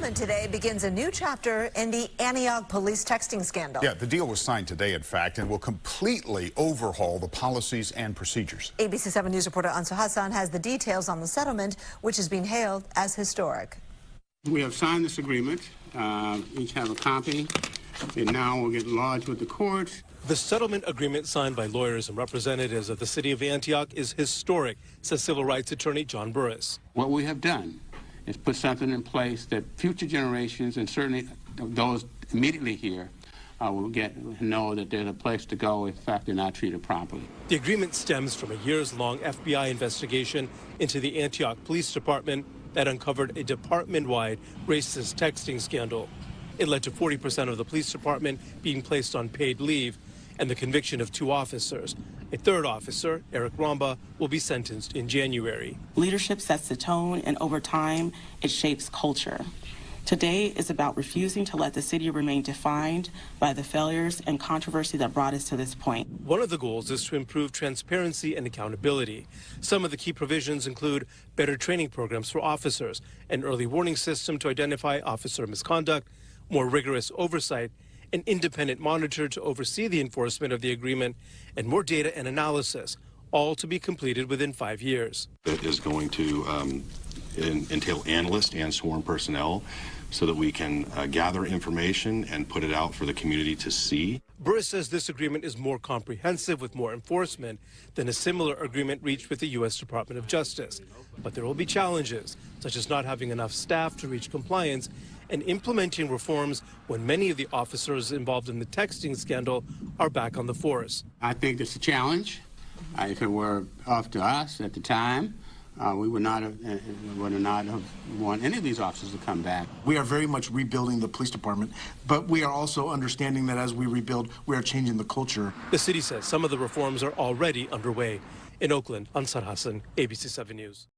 settlement today begins a new chapter in the Antioch Police texting scandal. Yeah, the deal was signed today, in fact, and will completely overhaul the policies and procedures. ABC 7 News reporter Ansu Hassan has the details on the settlement, which is being hailed as historic. We have signed this agreement. Each have a copy. It now will get lodged with the court. The settlement agreement signed by lawyers and representatives of the city of Antioch is historic, says civil rights attorney John Burris. What we have done is put something in place that future generations, and certainly those immediately here, will know that there's a place to go if, in fact, they're not treated properly. The agreement stems from a years-long FBI investigation into the Antioch Police Department that uncovered a department-wide racist texting scandal. It led to 40% of the police department being placed on paid leave and the conviction of 2 officers. A 3rd officer, Eric Ramba, will be sentenced in January. Leadership sets the tone, and over time, it shapes culture. Today is about refusing to let the city remain defined by the failures and controversy that brought us to this point. One of the goals is to improve transparency and accountability. Some of the key provisions include better training programs for officers, an early warning system to identify officer misconduct, more rigorous oversight, an independent monitor to oversee the enforcement of the agreement, and more data and analysis, all to be completed within 5 years. It is going to entail analysts and sworn personnel so that we can gather information and put it out for the community to see. Burris says this agreement is more comprehensive with more enforcement than a similar agreement reached with the U.S. Department of Justice. But there will be challenges, such as not having enough staff to reach compliance and implementing reforms when many of the officers involved in the texting scandal are back on the force. I think it's a challenge. If it were up to us at the time, we would not have want any of these officers to come back. We are very much rebuilding the police department, but we are also understanding that as we rebuild, we are changing the culture. The city says some of the reforms are already underway. In Oakland, Ansar Hassan, ABC 7 News.